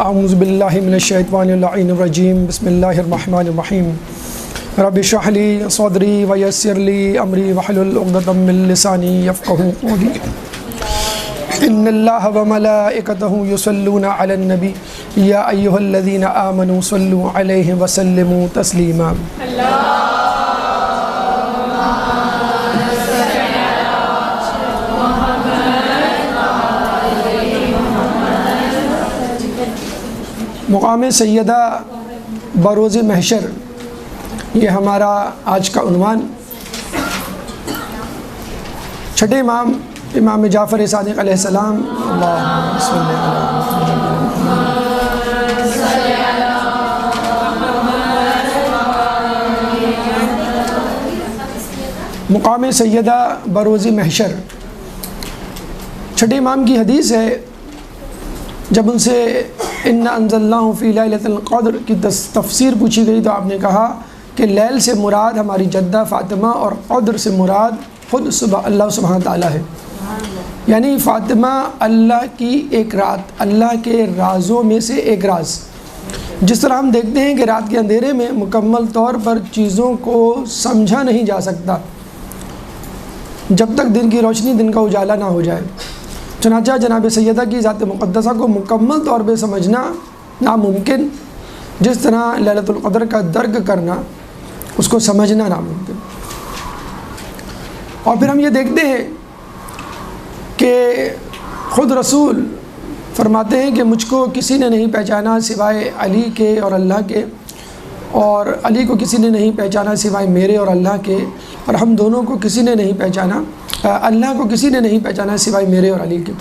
اعوذ باللہ من الشیطان اللعین الرجیم بسم اللہ الرحمن الرحیم رب اشرح لی صدری ویسر لی امری واحلل عقدۃ من لسانی یفقہوا قولی ان اللہ وملائکتہ یصلون علی النبی یا ایھا الذین آمنوا صلوا علیہ وسلموا تسلیما۔ مقام سیدہ بروز محشر، یہ ہمارا آج کا عنوان۔ چھٹے امام امام جعفر صادق علیہ السلام، اللہم صلی مقام سیدہ بروز محشر، چھٹے امام کی حدیث ہے۔ جب ان سے اِنَّا أَنزَلْنَاهُ فِي لَيْلَةِ الْقَدْرِ کی تفسیر پوچھی گئی تو آپ نے کہا کہ لیل سے مراد ہماری جدہ فاطمہ اور قدر سے مراد خود اللہ سبحانہ تعالیٰ ہے، یعنی فاطمہ اللہ کی ایک رات، اللہ کے رازوں میں سے ایک راز۔ جس طرح ہم دیکھتے ہیں کہ رات کے اندھیرے میں مکمل طور پر چیزوں کو سمجھا نہیں جا سکتا جب تک دن کی روشنی، دن کا اجالا نہ ہو جائے، چنانچہ جناب سیدہ کی ذات مقدسہ کو مکمل طور پہ سمجھنا ناممکن، جس طرح لیلۃ القدر کا درک کرنا، اس کو سمجھنا ناممکن۔ اور پھر ہم یہ دیکھتے ہیں کہ خود رسول فرماتے ہیں کہ مجھ کو کسی نے نہیں پہچانا سوائے علی کے اور اللہ کے، اور علی کو کسی نے نہیں پہچانا سوائے میرے اور اللہ کے، اور ہم دونوں کو کسی نے نہیں پہچانا، اللہ کو کسی نے نہیں پہچانا سوائے میرے اور علی کے۔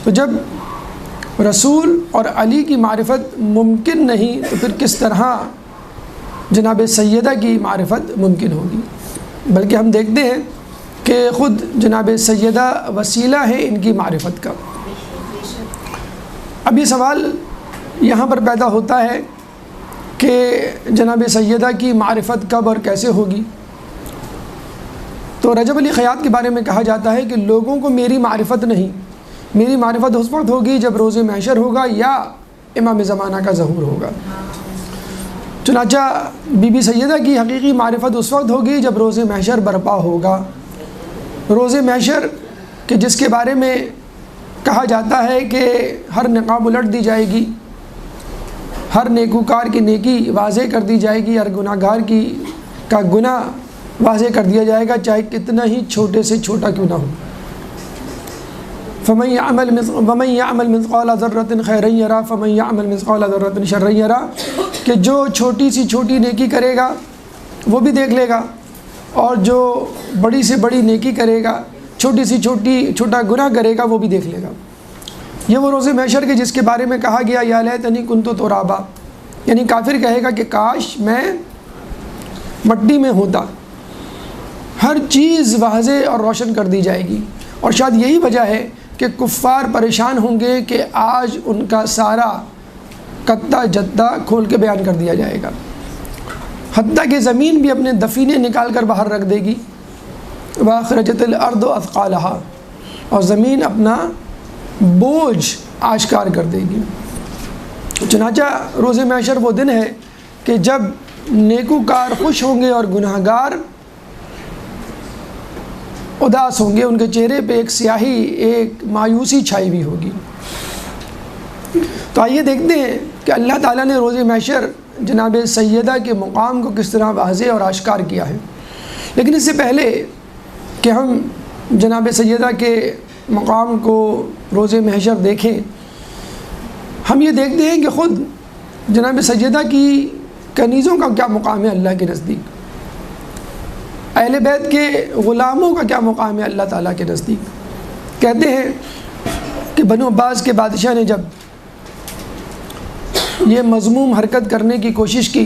تو جب رسول اور علی کی معرفت ممکن نہیں تو پھر کس طرح جناب سیدہ کی معرفت ممکن ہوگی؟ بلکہ ہم دیکھتے ہیں کہ خود جناب سیدہ وسیلہ ہے ان کی معرفت کا۔ اب یہ سوال یہاں پر پیدا ہوتا ہے کہ جناب سیدہ کی معرفت کب اور کیسے ہوگی؟ تو رجب علی خیاط کے بارے میں کہا جاتا ہے کہ لوگوں کو میری معرفت نہیں، میری معرفت اس وقت ہوگی جب روز محشر ہوگا یا امام زمانہ کا ظہور ہوگا۔ چنانچہ بی بی سیدہ کی حقیقی معرفت اس وقت ہوگی جب روز محشر برپا ہوگا۔ روز محشر کہ جس کے بارے میں کہا جاتا ہے کہ ہر نقاب الٹ دی جائے گی، ہر نیکوکار کی نیکی واضح کر دی جائے گی، ہر گناہ گار کا گناہ واضح کر دیا جائے گا، چاہے کتنا ہی چھوٹے سے چھوٹا کیوں نہ ہو۔ فَمَن يَعْمَلْ مِثْقَالَ ذَرَّةٍ خَيْرًا يَرَهُ فَمَن يَعْمَلْ مِثْقَالَ ذَرَّةٍ شَرًّا يَرَهُ، کہ جو چھوٹی سی چھوٹی نیکی کرے گا وہ بھی دیکھ لے گا، اور جو بڑی سے بڑی نیکی کرے گا، چھوٹی سی چھوٹا گناہ کرے گا وہ بھی دیکھ لے گا۔ یہ وہ روز محشر کے جس کے بارے میں کہا گیا یا لیتنی کنت ترابا، یعنی کافر کہے گا کہ کاش میں مٹی میں ہوتا۔ ہر چیز واضح اور روشن کر دی جائے گی، اور شاید یہی وجہ ہے کہ کفار پریشان ہوں گے کہ آج ان کا سارا کتا جدہ کھول کے بیان کر دیا جائے گا، حتیٰ کہ زمین بھی اپنے دفینے نکال کر باہر رکھ دے گی۔ وَأَخْرَجَتِ الْأَرْضُ أَثْقَالَهَا، اور زمین اپنا بوجھ آشکار کر دے گی۔ چنانچہ روز محشر وہ دن ہے کہ جب نیکوکار خوش ہوں گے اور گناہ گار اداس ہوں گے، ان کے چہرے پہ ایک سیاہی، ایک مایوسی چھائی ہوئی ہوگی۔ تو آئیے دیکھتے ہیں کہ اللہ تعالیٰ نے روز محشر جناب سیدہ کے مقام کو کس طرح واضح اور آشکار کیا ہے۔ لیکن اس سے پہلے کہ ہم جناب سیدہ کے مقام کو روز محشر دیکھیں، ہم یہ دیکھتے ہیں کہ خود جناب سیدہ کی کنیزوں کا کیا مقام ہے اللہ کے نزدیک، اہل بیت کے غلاموں کا کیا مقام ہے اللہ تعالیٰ کے نزدیک۔ کہتے ہیں کہ بنو عباس کے بادشاہ نے جب یہ مذموم حرکت کرنے کی کوشش کی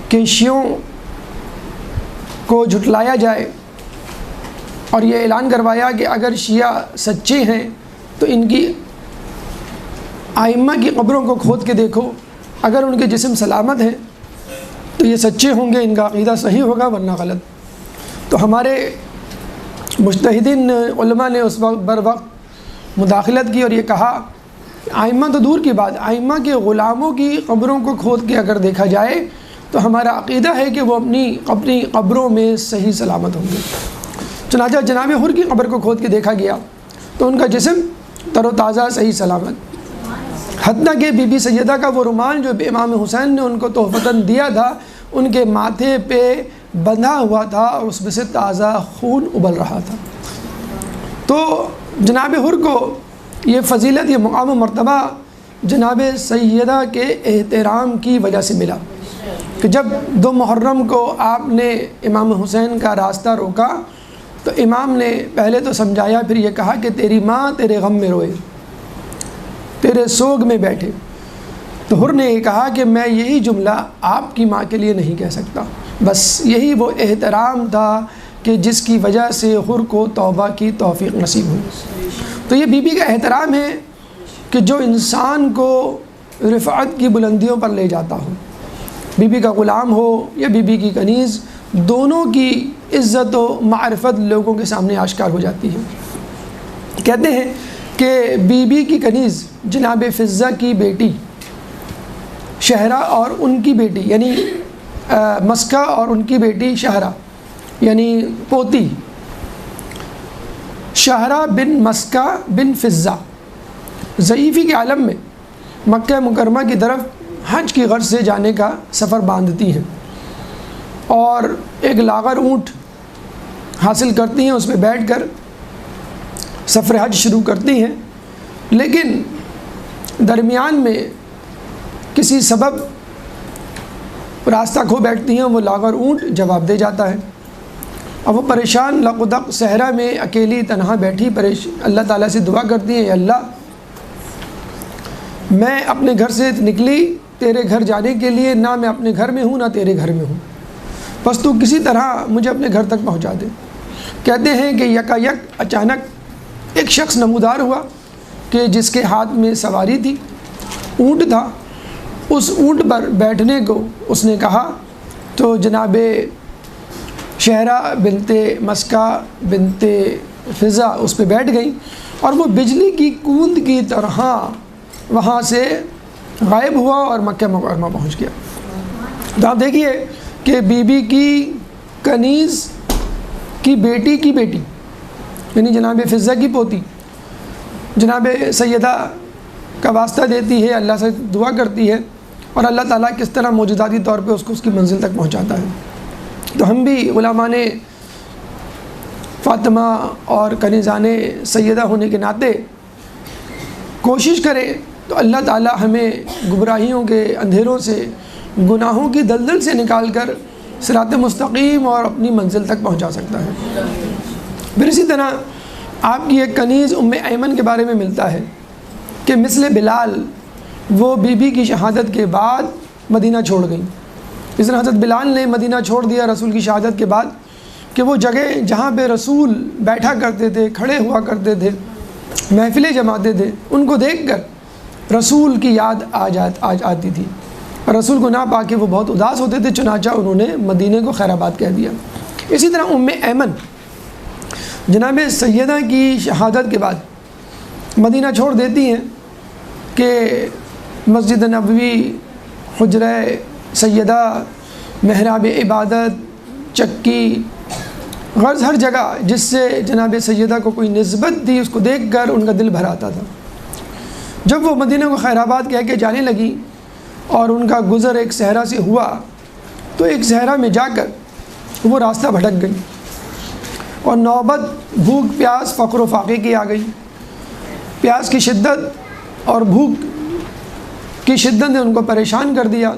کہ شیعوں کو جھٹلایا جائے، اور یہ اعلان کروایا کہ اگر شیعہ سچے ہیں تو ان کی آئمہ کی قبروں کو کھود کے دیکھو، اگر ان کے جسم سلامت ہیں تو یہ سچے ہوں گے، ان کا عقیدہ صحیح ہوگا، ورنہ غلط۔ تو ہمارے مجتہدین علماء نے اس وقت بر وقت مداخلت کی اور یہ کہا ائمہ تو دور کی بات، ائمہ کے غلاموں کی قبروں کو کھود کے اگر دیکھا جائے تو ہمارا عقیدہ ہے کہ وہ اپنی قبروں میں صحیح سلامت ہوں گے۔ چنانچہ جناب حر کی قبر کو کھود کے دیکھا گیا تو ان کا جسم تر و تازہ صحیح سلامت، حتیٰ کہ بی بی سیدہ کا وہ رومال جو امام حسین نے ان کو تحفتاً دیا تھا ان کے ماتھے پہ بندھا ہوا تھا اور اس میں سے تازہ خون ابل رہا تھا۔ تو جناب حر کو یہ فضیلت، یہ مقام و مرتبہ جناب سیدہ کے احترام کی وجہ سے ملا کہ جب 2 محرم کو آپ نے امام حسین کا راستہ روکا تو امام نے پہلے تو سمجھایا، پھر یہ کہا کہ تیری ماں تیرے غم میں روئے، تیرے سوگ میں بیٹھے۔ تو حر نے یہ کہا کہ میں یہی جملہ آپ کی ماں کے لیے نہیں کہہ سکتا، بس یہی وہ احترام تھا کہ جس کی وجہ سے حر کو توبہ کی توفیق نصیب ہوئی۔ تو یہ بی بی کا احترام ہے کہ جو انسان کو رفعت کی بلندیوں پر لے جاتا ہو، بی بی کا غلام ہو یا بی بی کی کنیز، دونوں کی عزت و معرفت لوگوں کے سامنے آشکار ہو جاتی ہے۔ کہتے ہیں کہ بی بی کی کنیز جناب فضہ کی بیٹی شہرہ اور ان کی بیٹی یعنی مسکہ اور ان کی بیٹی شہرہ یعنی پوتی شہرہ بن مسکہ بن فضہ ضعیفی کے عالم میں مکہ مکرمہ کی طرف حج کی غرض سے جانے کا سفر باندھتی ہیں اور ایک لاغر اونٹ حاصل کرتی ہیں، اس پہ بیٹھ کر سفر حج شروع کرتی ہیں، لیکن درمیان میں کسی سبب راستہ کھو بیٹھتی ہیں، وہ لاغر اونٹ جواب دے جاتا ہے۔ اب وہ پریشان لقدق صحرا میں اکیلی تنہا بیٹھی اللہ تعالیٰ سے دعا کرتی ہیں، اے اللہ میں اپنے گھر سے نکلی تیرے گھر جانے کے لیے، نہ میں اپنے گھر میں ہوں نہ تیرے گھر میں ہوں، بس تو کسی طرح مجھے اپنے گھر تک پہنچا دے۔ کہتے ہیں کہ یکا یک اچانک ایک شخص نمودار ہوا کہ جس کے ہاتھ میں سواری تھی، اونٹ تھا، اس اونٹ پر بیٹھنے کو اس نے کہا تو جناب شہرہ بنت مسکہ بنت فضہ اس پہ بیٹھ گئی اور وہ بجلی کی کوند کی طرح وہاں سے غائب ہوا اور مکہ مکرمہ پہنچ گیا۔ تو آپ دیکھیے کہ بی بی کی کنیز کی بیٹی یعنی جناب فضہ کی پوتی جناب سیدہ کا واسطہ دیتی ہے، اللہ سے دعا کرتی ہے اور اللہ تعالیٰ کس طرح موجوداتی طور پہ اس کو اس کی منزل تک پہنچاتا ہے۔ تو ہم بھی علماء نے فاطمہ اور کنیزان سیدہ ہونے کے ناطے کوشش کریں تو اللہ تعالیٰ ہمیں گمراہیوں کے اندھیروں سے، گناہوں کی دلدل سے نکال کر صراط مستقیم اور اپنی منزل تک پہنچا سکتا ہے۔ پھر اسی طرح آپ کی ایک کنیز ام ایمن کے بارے میں ملتا ہے کہ مثل بلال وہ بی بی کی شہادت کے بعد مدینہ چھوڑ گئیں۔ اس طرح حضرت بلال نے مدینہ چھوڑ دیا رسول کی شہادت کے بعد کہ وہ جگہ جہاں پہ رسول بیٹھا کرتے تھے، کھڑے ہوا کرتے تھے، محفلیں جماتے تھے، ان کو دیکھ کر رسول کی یاد آتی تھی اور رسول کو نہ پا کے وہ بہت اداس ہوتے تھے، چنانچہ انہوں نے مدینے کو خیر آباد کہہ دیا۔ اسی طرح ام ایمن جناب سیدہ کی شہادت کے بعد مدینہ چھوڑ دیتی ہیں کہ مسجد نبوی، حجرہ سیدہ، محراب عبادت، چکی، غرض ہر جگہ جس سے جناب سیدہ کو کوئی نسبت تھی اس کو دیکھ کر ان کا دل بھر آتا تھا۔ جب وہ مدینہ کو خیر آباد کہہ کے جانے لگی اور ان کا گزر ایک صحرا سے ہوا تو ایک صحرا میں جا کر وہ راستہ بھٹک گئی اور نوبت بھوک پیاس فقر و فاقے کی آ گئی۔ پیاس کی شدت اور بھوک کی شدت نے ان کو پریشان کر دیا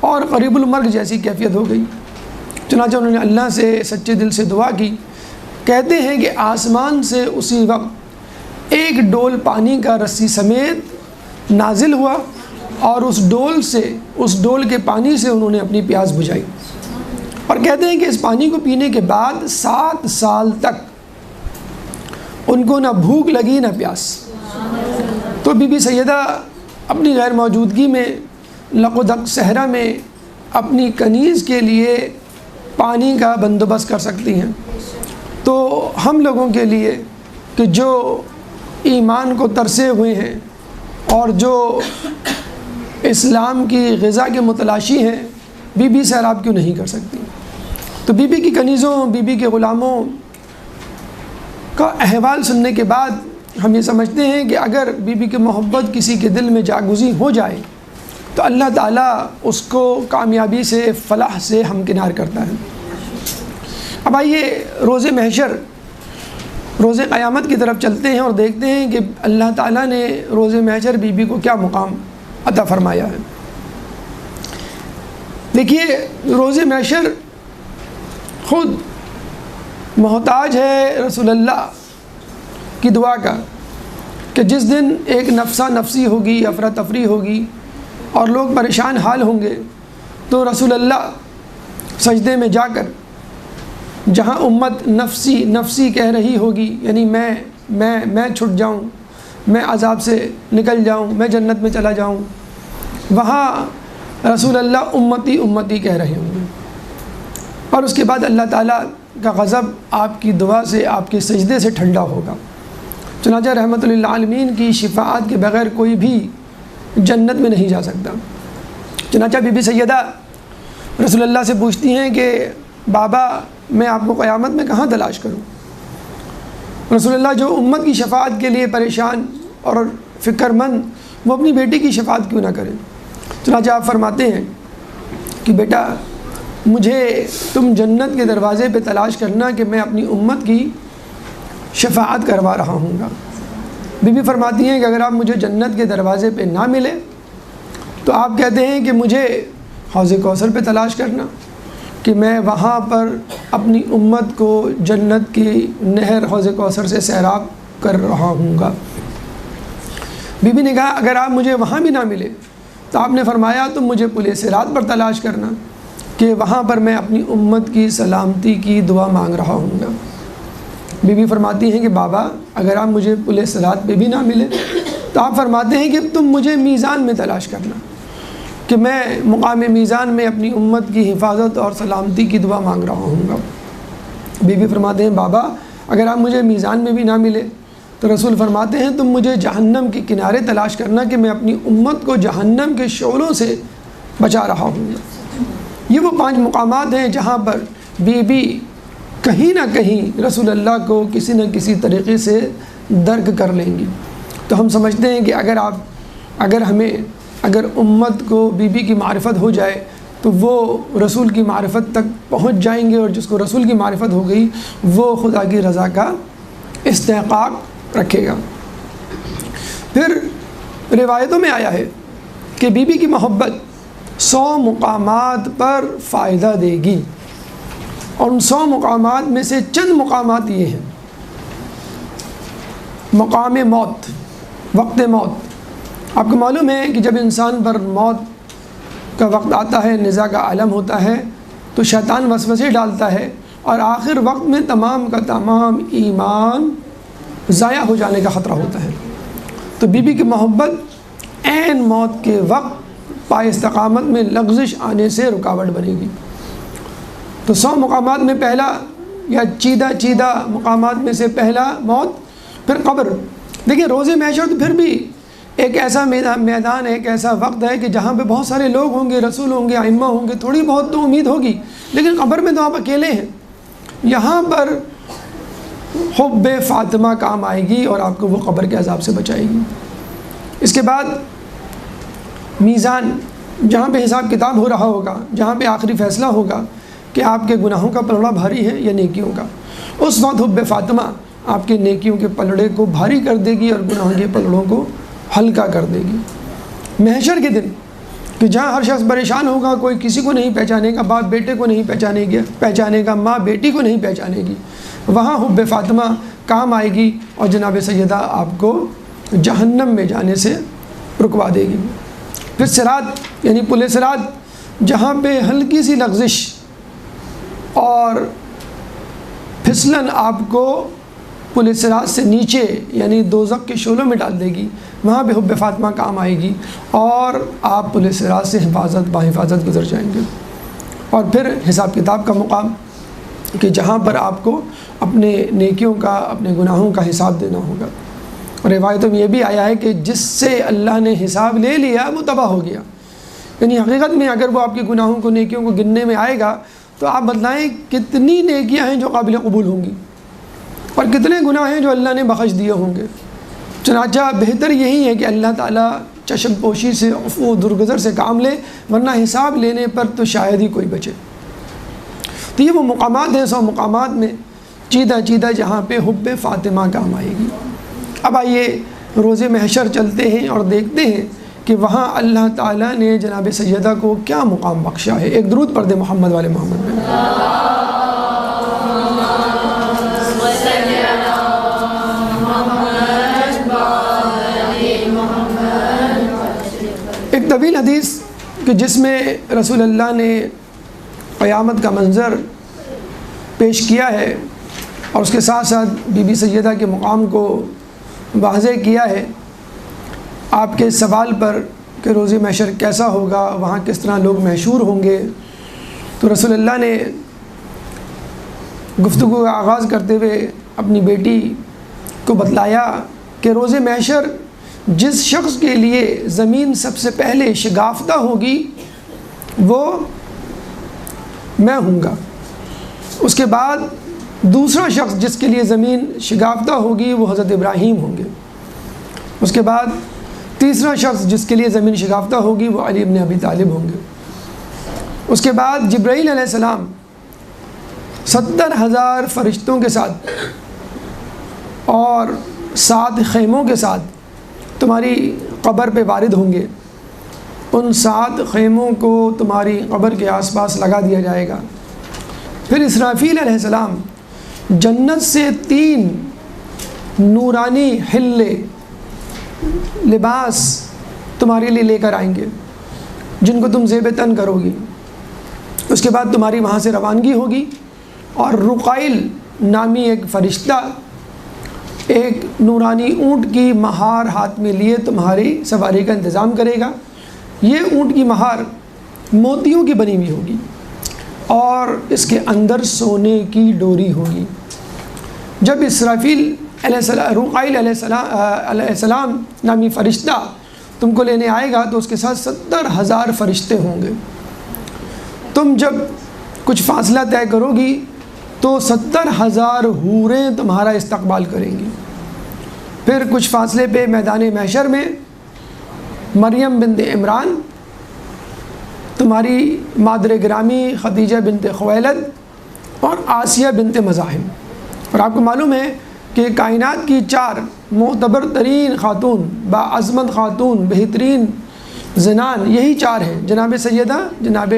اور قریب المرگ جیسی کیفیت ہو گئی۔ چنانچہ انہوں نے اللہ سے سچے دل سے دعا کی۔ کہتے ہیں کہ آسمان سے اسی وقت ایک ڈول پانی کا رسی سمیت نازل ہوا اور اس ڈول کے پانی سے انہوں نے اپنی پیاس بجھائی، اور کہتے ہیں کہ اس پانی کو پینے کے بعد 7 سال تک ان کو نہ بھوک لگی نہ پیاس۔ تو بی بی سیدہ اپنی غیر موجودگی میں لقدق صحرا میں اپنی کنیز کے لیے پانی کا بندوبست کر سکتی ہیں۔ تو ہم لوگوں کے لیے کہ جو ایمان کو ترسے ہوئے ہیں، اور جو اسلام کی غذا کے متلاشی ہیں، بی بی سیراب کیوں نہیں کر سکتی؟ تو بی بی کی کنیزوں، بی بی کے غلاموں کا احوال سننے کے بعد ہم یہ سمجھتے ہیں کہ اگر بی بی کی محبت کسی کے دل میں جاگزی ہو جائے تو اللہ تعالیٰ اس کو کامیابی سے، فلاح سے ہمکنار کرتا ہے۔ اب آئیے روز محشر، روز قیامت کی طرف چلتے ہیں اور دیکھتے ہیں کہ اللہ تعالیٰ نے روز محشر بی بی کو کیا مقام عطا فرمایا ہے۔ دیکھیے، روز محشر خود محتاج ہے رسول اللہ کی دعا کا کہ جس دن ایک نفسہ نفسی ہوگی، افراتفری ہوگی اور لوگ پریشان حال ہوں گے، تو رسول اللہ سجدے میں جا کر جہاں امت نفسی نفسی کہہ رہی ہوگی، یعنی میں چھٹ جاؤں، میں عذاب سے نکل جاؤں، میں جنت میں چلا جاؤں، وہاں رسول اللہ امتی امتی کہہ رہے ہوں گے، اور اس کے بعد اللہ تعالیٰ کا غضب آپ کی دعا سے، آپ کے سجدے سے ٹھنڈا ہوگا۔ چنانچہ رحمت للعالمین کی شفاعت کے بغیر کوئی بھی جنت میں نہیں جا سکتا۔ چنانچہ بی بی سیدہ رسول اللہ سے پوچھتی ہیں کہ بابا، میں آپ کو قیامت میں کہاں تلاش کروں؟ رسول اللہ جو امت کی شفاعت کے لیے پریشان اور فکر مند، وہ اپنی بیٹی کی شفاعت کیوں نہ کریں؟ چنانچہ آپ فرماتے ہیں کہ بیٹا، مجھے تم جنت کے دروازے پہ تلاش کرنا کہ میں اپنی امت کی شفاعت کروا رہا ہوں گا۔ بی بی فرماتی ہیں کہ اگر آپ مجھے جنت کے دروازے پہ نہ ملے تو آپ کہتے ہیں کہ مجھے حوض کوثر پہ تلاش کرنا کہ میں وہاں پر اپنی امت کو جنت کی نہر حوض کوثر سے سیراب کر رہا ہوں گا۔ بی بی نے کہا اگر آپ مجھے وہاں بھی نہ ملے تو آپ نے فرمایا تم مجھے پل صراط پر تلاش کرنا کہ وہاں پر میں اپنی امت کی سلامتی کی دعا مانگ رہا ہوں گا۔ بی بی فرماتی ہیں کہ بابا، اگر آپ مجھے پل صراط پہ بھی نہ ملے تو آپ فرماتے ہیں کہ تم مجھے میزان میں تلاش کرنا کہ میں مقام میزان میں اپنی امت کی حفاظت اور سلامتی کی دعا مانگ رہا ہوں گا۔ بی بی فرماتے ہیں بابا، اگر آپ مجھے میزان میں بھی نہ ملے تو رسول فرماتے ہیں تم مجھے جہنم کے کنارے تلاش کرنا کہ میں اپنی امت کو جہنم کے شعلوں سے بچا رہا ہوں گا۔ یہ وہ 5 مقامات ہیں جہاں پر بی بی کہیں نہ کہیں رسول اللہ کو کسی نہ کسی طریقے سے درک کر لیں گی۔ تو ہم سمجھتے ہیں کہ اگر امت کو بی بی کی معرفت ہو جائے تو وہ رسول کی معرفت تک پہنچ جائیں گے، اور جس کو رسول کی معرفت ہو گئی وہ خدا کی رضا کا استحقاق رکھے گا۔ پھر روایتوں میں آیا ہے کہ بی بی کی محبت 100 مقامات پر فائدہ دے گی، اور ان 100 مقامات میں سے چند مقامات یہ ہیں۔ مقام موت، وقت موت۔ آپ کو معلوم ہے کہ جب انسان پر موت کا وقت آتا ہے، نزاع کا عالم ہوتا ہے، تو شیطان وسوسے ڈالتا ہے، اور آخر وقت میں تمام کا تمام ایمان ضائع ہو جانے کا خطرہ ہوتا ہے۔ تو بی بی کی محبت عین موت کے وقت پائے استقامت میں لغزش آنے سے رکاوٹ بنے گی۔ تو 100 مقامات میں پہلا یا چیدہ مقامات میں سے پہلا موت، پھر قبر۔ دیکھیں روز محشر تو پھر بھی ایک ایسا میدان، ایک ایسا وقت ہے کہ جہاں پہ بہت سارے لوگ ہوں گے، رسول ہوں گے، ائمہ ہوں گے، تھوڑی بہت تو امید ہوگی، لیکن قبر میں تو آپ اکیلے ہیں۔ یہاں پر حب فاطمہ کام آئے گی اور آپ کو وہ قبر کے عذاب سے بچائے گی۔ اس کے بعد میزان، جہاں پہ حساب کتاب ہو رہا ہوگا، جہاں پہ آخری فیصلہ ہوگا کہ آپ کے گناہوں کا پلڑا بھاری ہے یا نیکیوں کا، اس وقت حب فاطمہ آپ کے نیکیوں کے پلڑے کو بھاری کر دے گی اور گناہوں کے پلڑوں کو ہلکا کر دے گی۔ محشر کے دن کہ جہاں ہر شخص پریشان ہوگا، کوئی کسی کو نہیں پہچانے گا، باپ بیٹے کو نہیں پہچانے گا، ماں بیٹی کو نہیں پہچانے گی، وہاں حب فاطمہ کام آئے گی اور جناب سیدہ آپ کو جہنم میں جانے سے رکوا دے گی۔ پھر صراط یعنی پل صراط، جہاں پہ ہلکی سی لغزش اور پھسلن آپ کو پل صراط سے نیچے یعنی دوزخ کے شعلوں میں ڈال دے گی، وہاں پہ حب فاطمہ کام آئے گی اور آپ پل صراط سے بحفاظت گزر جائیں گے۔ اور پھر حساب کتاب کا مقام کہ جہاں پر آپ کو اپنے نیکیوں کا، اپنے گناہوں کا حساب دینا ہوگا۔ روایتوں میں یہ بھی آیا ہے کہ جس سے اللہ نے حساب لے لیا وہ تباہ ہو گیا. یعنی حقیقت میں اگر وہ آپ کے گناہوں کو نیکیوں کو گننے میں آئے گا تو آپ بتلائیں کتنی نیکیاں ہیں جو قابل قبول ہوں گی اور کتنے گناہ ہیں جو اللہ نے بخش دیے ہوں گے. چنانچہ بہتر یہی ہے کہ اللہ تعالیٰ چشم پوشی سے عفو و درگزر سے کام لے، ورنہ حساب لینے پر تو شاید ہی کوئی بچے. تو یہ وہ مقامات ہیں 100 مقامات میں چیدہ چیدہ جہاں پہ حب فاطمہ کام آئے گی. اب آئیے روز محشر چلتے ہیں اور دیکھتے ہیں کہ وہاں اللہ تعالیٰ نے جناب سیدہ کو کیا مقام بخشا ہے. ایک درود پڑھ دے محمد والے محمد میں. ایک طویل حدیث کہ جس میں رسول اللہ نے قیامت کا منظر پیش کیا ہے اور اس کے ساتھ ساتھ بی بی سیدہ کے مقام کو واضح کیا ہے. آپ کے سوال پر کہ روز محشر کیسا ہوگا، وہاں کس طرح لوگ محشور ہوں گے، تو رسول اللہ نے گفتگو کا آغاز کرتے ہوئے اپنی بیٹی کو بتلایا کہ روز محشر جس شخص کے لیے زمین سب سے پہلے شگافتہ ہوگی وہ میں ہوں گا. اس کے بعد دوسرا شخص جس کے لیے زمین شگافتہ ہوگی وہ حضرت ابراہیم ہوں گے. اس کے بعد تیسرا شخص جس کے لیے زمین شگافتہ ہوگی وہ علی ابن ابی طالب ہوں گے. اس کے بعد جبرائیل علیہ السلام 70,000 فرشتوں کے ساتھ اور 7 خیموں کے ساتھ تمہاری قبر پہ وارد ہوں گے. ان 7 خیموں کو تمہاری قبر کے آس پاس لگا دیا جائے گا. پھر اسرافیل علیہ السلام جنت سے 3 نورانی حلے لباس تمہارے لیے لے کر آئیں گے جن کو تم زیب تن کرو گی. اس کے بعد تمہاری وہاں سے روانگی ہوگی اور رقائل نامی ایک فرشتہ ایک نورانی اونٹ کی مہار ہاتھ میں لیے تمہاری سواری کا انتظام کرے گا. یہ اونٹ کی مہار موتیوں کی بنی ہوئی ہوگی اور اس کے اندر سونے کی ڈوری ہوگی. جب اسرافیل علیہ السلام رقائل علیہ السلام نامی فرشتہ تم کو لینے آئے گا تو اس کے ساتھ 70,000 فرشتے ہوں گے. تم جب کچھ فاصلہ طے کرو گی تو 70,000 حوریں تمہارا استقبال کریں گی. پھر کچھ فاصلے پہ میدان محشر میں مریم بنت عمران تمہاری مادر گرامی خدیجہ بنت خویلد اور آسیہ بنت مزاحم. اور آپ کو معلوم ہے کہ کائنات کی 4 معتبر ترین خاتون، باعظمت خاتون، بہترین زنان یہی 4 ہیں، جناب سیدہ، جناب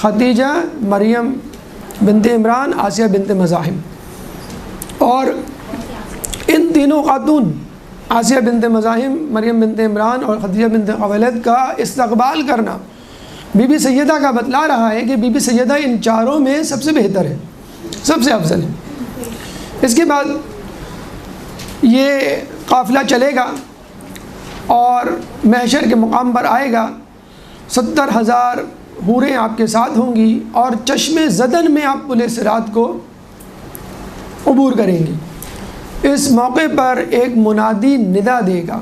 خدیجہ، مریم بنت عمران، آسیہ بنت مزاحم. اور ان تینوں خاتون آسیہ بنت مزاحم، مریم بنت عمران اور خدیجہ بنت خویلد کا استقبال کرنا بی بی سیدہ کا بتلا رہا ہے کہ بی بی سیدہ ان 4 میں سب سے بہتر ہے، سب سے افضل ہے. اس کے بعد یہ قافلہ چلے گا اور محشر کے مقام پر آئے گا. 70,000 حوریں آپ کے ساتھ ہوں گی اور چشم زدن میں آپ پل صراط کو عبور کریں گی. اس موقع پر ایک منادی ندا دے گا،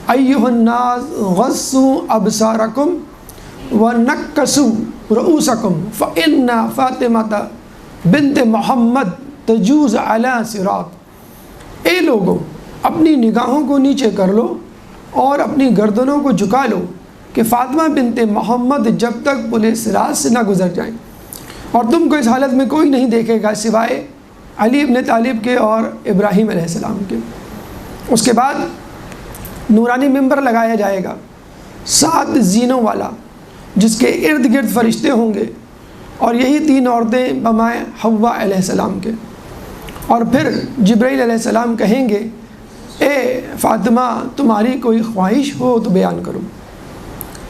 ایھا الناس غصوا ابصارکم ونکسوا رؤوسکم فإن فاطمہ بنت محمد تجوز علی صراط. اے لوگوں، اپنی نگاہوں کو نیچے کر لو اور اپنی گردنوں کو جھکا لو کہ فاطمہ بنت محمد جب تک پل صراط سے نہ گزر جائیں، اور تم کو اس حالت میں کوئی نہیں دیکھے گا سوائے علی ابن طالب کے اور ابراہیم علیہ السلام کے. اس کے بعد نورانی ممبر لگایا جائے گا 7 زینوں والا جس کے ارد گرد فرشتے ہوں گے اور یہی 3 عورتیں بمائے حوا علیہ السلام کے. اور پھر جبرائیل علیہ السلام کہیں گے، اے فاطمہ تمہاری کوئی خواہش ہو تو بیان کرو.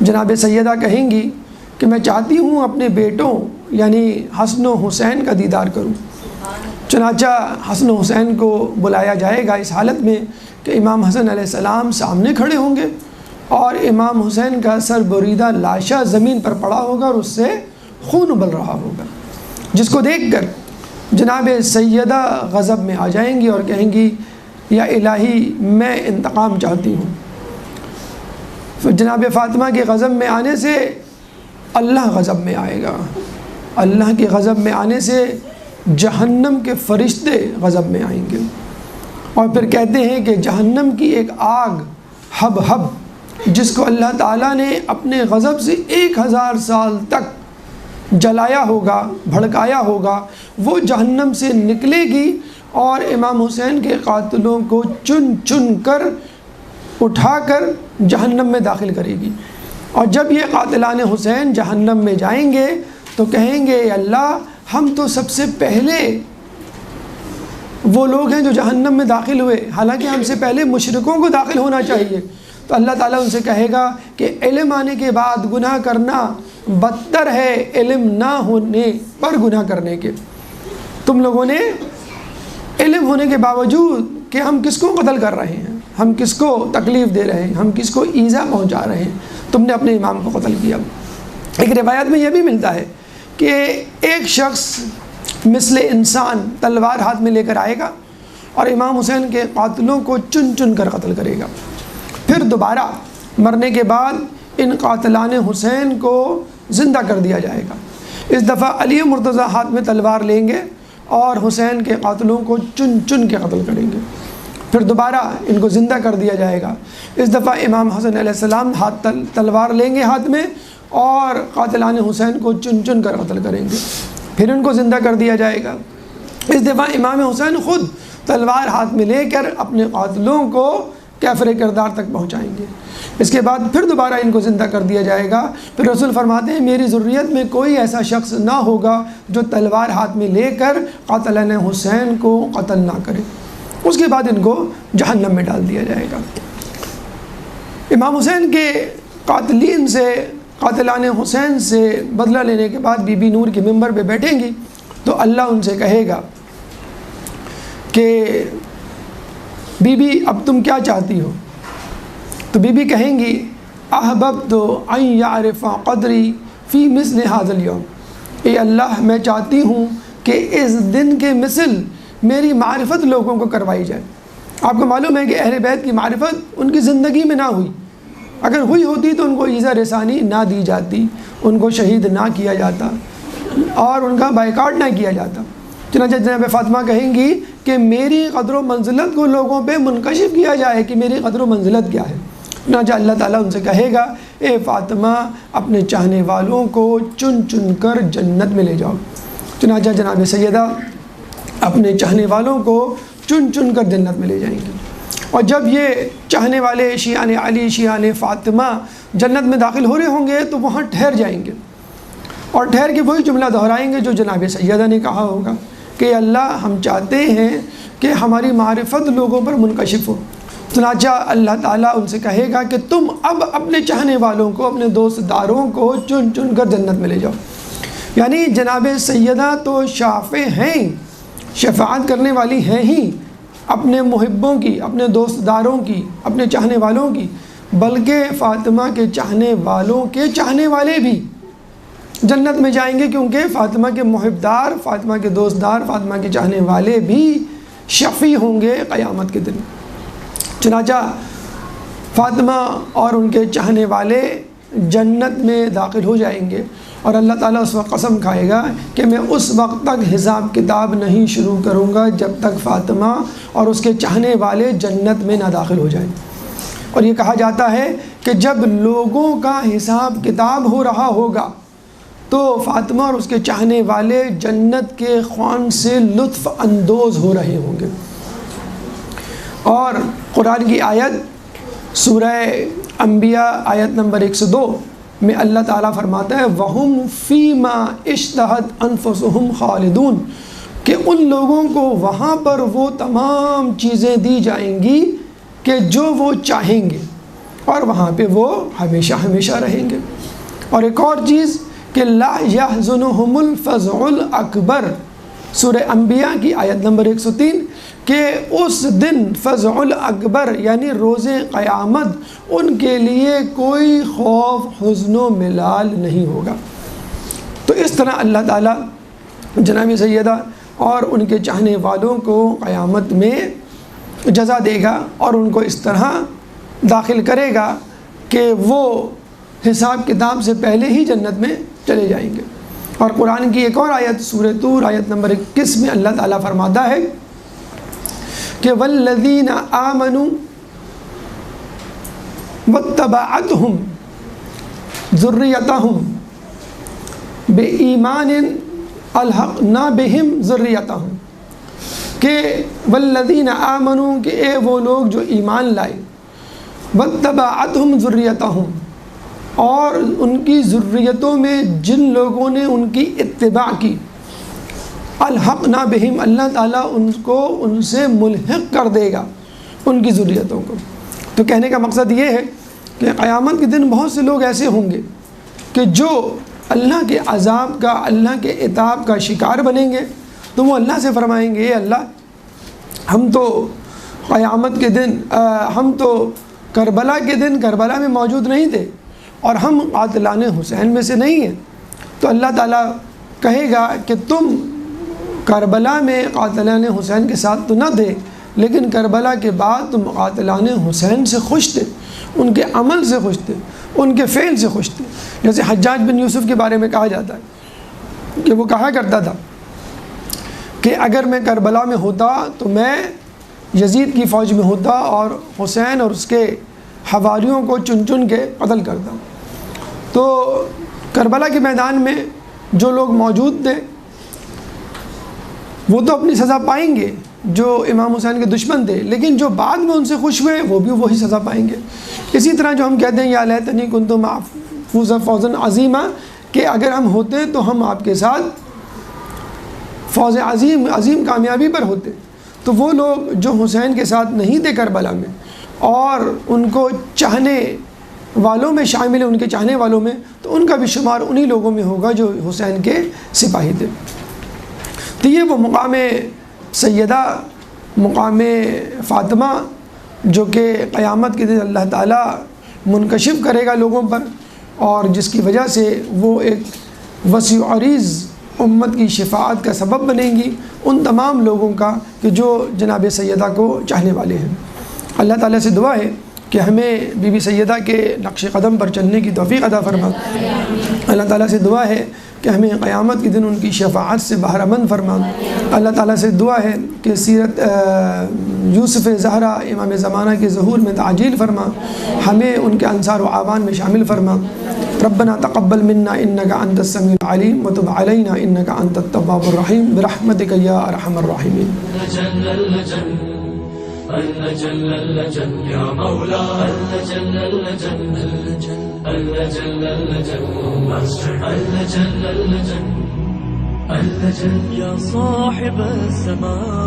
جناب سیدہ کہیں گی کہ میں چاہتی ہوں اپنے بیٹوں یعنی حسن و حسین کا دیدار کروں. چنانچہ حسن و حسین کو بلایا جائے گا اس حالت میں کہ امام حسن علیہ السلام سامنے کھڑے ہوں گے اور امام حسین کا سر بریدہ لاشا زمین پر پڑا ہوگا اور اس سے خون ابل رہا ہوگا، جس کو دیکھ کر جناب سیدہ غضب میں آ جائیں گی اور کہیں گی یا الہی میں انتقام چاہتی ہوں۔ پھر جناب فاطمہ کے غضب میں آنے سے اللہ غضب میں آئے گا، اللہ کے غضب میں آنے سے جہنم کے فرشتے غضب میں آئیں گے، اور پھر کہتے ہیں کہ جہنم کی ایک آگ ہب ہب جس کو اللہ تعالیٰ نے اپنے غضب سے 1000 سال تک جلایا ہوگا، بھڑکایا ہوگا، وہ جہنم سے نکلے گی اور امام حسین کے قاتلوں کو چن چن کر اٹھا کر جہنم میں داخل کرے گی۔ اور جب یہ قاتلان حسین جہنم میں جائیں گے تو کہیں گے اللہ ہم تو سب سے پہلے وہ لوگ ہیں جو جہنم میں داخل ہوئے، حالانکہ ہم سے پہلے مشرکوں کو داخل ہونا چاہیے۔ تو اللہ تعالیٰ ان سے کہے گا کہ علم آنے کے بعد گناہ کرنا بدتر ہے علم نہ ہونے پر گناہ کرنے کے۔ تم لوگوں نے علم ہونے کے باوجود کہ ہم کس کو قتل کر رہے ہیں، ہم کس کو تکلیف دے رہے ہیں، ہم کس کو ایذا پہنچا رہے ہیں، تم نے اپنے امام کو قتل کیا۔ ایک روایت میں یہ بھی ملتا ہے کہ ایک شخص مثل انسان تلوار ہاتھ میں لے کر آئے گا اور امام حسین کے قاتلوں کو چن چن کر قتل کرے گا۔ پھر دوبارہ مرنے کے بعد ان قاتلان حسین کو زندہ کر دیا جائے گا۔ اس دفعہ علی مرتضیٰ ہاتھ میں تلوار لیں گے اور حسین کے قاتلوں کو چن چن کے قتل کریں گے۔ پھر دوبارہ ان کو زندہ کر دیا جائے گا۔ اس دفعہ امام حسن علیہ السلام تلوار لیں گے ہاتھ میں اور قاتلان حسین کو چن چن کر قتل کریں گے۔ پھر ان کو زندہ کر دیا جائے گا۔ اس دفعہ امام حسین خود تلوار ہاتھ میں لے کر اپنے قاتلوں کو کیفر کردار تک پہنچائیں گے۔ اس کے بعد پھر دوبارہ ان کو زندہ کر دیا جائے گا۔ پھر رسول فرماتے ہیں میری ذریت میں کوئی ایسا شخص نہ ہوگا جو تلوار ہاتھ میں لے کر قاتلان حسین کو قتل نہ کرے۔ اس کے بعد ان کو جہنم میں ڈال دیا جائے گا۔ امام حسین کے قاتلین سے، قاتلان حسین سے بدلہ لینے کے بعد بی بی نور کے ممبر پہ بیٹھیں گی تو اللہ ان سے کہے گا کہ بی بی اب تم کیا چاہتی ہو؟ تو بی بی کہیں گی احببت ان یعرف قدری فی مثل ھذا الیوم، اے اللہ میں چاہتی ہوں کہ اس دن کے مثل میری معرفت لوگوں کو کروائی جائے۔ آپ کو معلوم ہے کہ اہل بیت کی معرفت ان کی زندگی میں نہ ہوئی، اگر ہوئی ہوتی تو ان کو ایذا رسانی نہ دی جاتی، ان کو شہید نہ کیا جاتا اور ان کا بائیکاٹ نہ کیا جاتا۔ چنانچہ جناب فاطمہ کہیں گی کہ میری قدر و منزلت کو لوگوں پہ منکشف کیا جائے کہ میری قدر و منزلت کیا ہے۔ چنانچہ اللہ تعالیٰ ان سے کہے گا اے فاطمہ اپنے چاہنے والوں کو چن چن کر جنت میں لے جاؤ۔ چنانچہ جناب سیدہ اپنے چاہنے والوں کو چن چن کر جنت میں لے جائیں گے، اور جب یہ چاہنے والے شیعان علی، شیعان فاطمہ جنت میں داخل ہو رہے ہوں گے تو وہاں ٹھہر جائیں گے اور ٹھہر کے وہی جملہ دہرائیں گے جو جناب سیدہ نے کہا ہوگا کہ اللہ ہم چاہتے ہیں کہ ہماری معرفت لوگوں پر منکشف ہو۔ چنانچہ اللہ تعالیٰ ان سے کہے گا کہ تم اب اپنے چاہنے والوں کو، اپنے دوست داروں کو چن چن کر جنت میں لے جاؤ۔ یعنی جناب سیدہ تو شافع ہیں، شفاعت کرنے والی ہیں ہی اپنے محبوں کی، اپنے دوست داروں کی، اپنے چاہنے والوں کی، بلکہ فاطمہ کے چاہنے والوں کے چاہنے والے بھی جنت میں جائیں گے، کیونکہ فاطمہ کے محبدار، فاطمہ کے دوست دار، فاطمہ کے چاہنے والے بھی شفیع ہوں گے قیامت کے دن۔ چنانچہ فاطمہ اور ان کے چاہنے والے جنت میں داخل ہو جائیں گے، اور اللہ تعالیٰ اس وقت قسم کھائے گا کہ میں اس وقت تک حساب کتاب نہیں شروع کروں گا جب تک فاطمہ اور اس کے چاہنے والے جنت میں نہ داخل ہو جائیں۔ اور یہ کہا جاتا ہے کہ جب لوگوں کا حساب کتاب ہو رہا ہوگا تو فاطمہ اور اس کے چاہنے والے جنت کے خوان سے لطف اندوز ہو رہے ہوں گے۔ اور قرآن کی آیت سورہ انبیاء آیت نمبر 102 میں اللہ تعالیٰ فرماتا ہے وَهُمْ فِي مَا اشْتَهَتْ أَنفُسُهُمْ خَالِدُونَ، کہ ان لوگوں کو وہاں پر وہ تمام چیزیں دی جائیں گی کہ جو وہ چاہیں گے، اور وہاں پہ وہ ہمیشہ ہمیشہ رہیں گے۔ اور ایک اور چیز کہ لا يحزنهم الفزع الاکبر، سورہ انبیاء کی آیت نمبر 103، کہ اس دن فزع الاکبر یعنی روز قیامت ان کے لیے کوئی خوف، حزن و ملال نہیں ہوگا۔ تو اس طرح اللہ تعالیٰ جناب سیدہ اور ان کے چاہنے والوں کو قیامت میں جزا دے گا اور ان کو اس طرح داخل کرے گا کہ وہ حساب کتاب سے پہلے ہی جنت میں چلے جائیں گے۔ اور قرآن کی ایک اور آیت سورہ طور آیت نمبر 21 میں اللہ تعالیٰ فرماتا ہے کہ والذین آمنوا واتبعتہم ذریتہم بإیمان الحقنا بہم ذریتہم، کہ والذین آمنوا، کہ اے وہ لوگ جو ایمان لائے، واتبعتہم ذریتہم، اور ان کی ذریتوں میں جن لوگوں نے ان کی اتباع کی، الحقنا بہم، اللہ تعالیٰ ان کو ان سے ملحق کر دے گا ان کی ذریتوں کو۔ تو کہنے کا مقصد یہ ہے کہ قیامت کے دن بہت سے لوگ ایسے ہوں گے کہ جو اللہ کے عذاب کا، اللہ کے عتاب کا شکار بنیں گے، تو وہ اللہ سے فرمائیں گے اے اللہ، ہم تو قیامت کے دن ہم تو کربلا کے دن کربلا میں موجود نہیں تھے اور ہم قاتلان حسین میں سے نہیں ہیں۔ تو اللہ تعالیٰ کہے گا کہ تم کربلا میں قاتلان حسین کے ساتھ تو نہ تھے، لیکن کربلا کے بعد تم قاتلان حسین سے خوش تھے، ان کے عمل سے خوش تھے، ان کے فعل سے خوش تھے۔ جیسے حجاج بن یوسف کے بارے میں کہا جاتا ہے کہ وہ کہا کرتا تھا کہ اگر میں کربلا میں ہوتا تو میں یزید کی فوج میں ہوتا اور حسین اور اس کے حواریوں کو چن چن کے قتل کرتا۔ تو کربلا کے میدان میں جو لوگ موجود تھے وہ تو اپنی سزا پائیں گے جو امام حسین کے دشمن تھے، لیکن جو بعد میں ان سے خوش ہوئے وہ بھی وہی سزا پائیں گے۔ اسی طرح جو ہم کہتے ہیں یا لیتنی کنت معهم فوزا عظیما، کہ اگر ہم ہوتے تو ہم آپ کے ساتھ فوز عظیم کامیابی پر ہوتے۔ تو وہ لوگ جو حسین کے ساتھ نہیں تھے کربلا میں اور ان کو چاہنے والوں میں شامل ہیں، ان کے چاہنے والوں میں، تو ان کا بھی شمار انہی لوگوں میں ہوگا جو حسین کے سپاہی تھے۔ تو یہ وہ مقام سیدہ، مقام فاطمہ جو کہ قیامت کے دن اللہ تعالیٰ منکشف کرے گا لوگوں پر، اور جس کی وجہ سے وہ ایک وسیع عریض امت کی شفاعت کا سبب بنیں گی ان تمام لوگوں کا کہ جو جناب سیدہ کو چاہنے والے ہیں۔ اللہ تعالیٰ سے دعا ہے کہ ہمیں بی بی سیدہ کے نقش قدم پر چلنے کی توفیق عطا فرما۔ اللہ تعالیٰ سے دعا ہے کہ ہمیں قیامت کے دن ان کی شفاعت سے بہرہ مند فرما۔ اللہ تعالیٰ سے دعا ہے کہ سیرت یوسف زہرا امام زمانہ کے ظہور میں تعجیل فرما، ہمیں ان کے انصار و اعوان میں شامل فرما۔ ربنا تقبل منا انك انت السميع العليم وتب علينا انك انت التواب الرحيم برحمتك يا ارحم الراحمين۔ يا مولاي يا صاحب السماء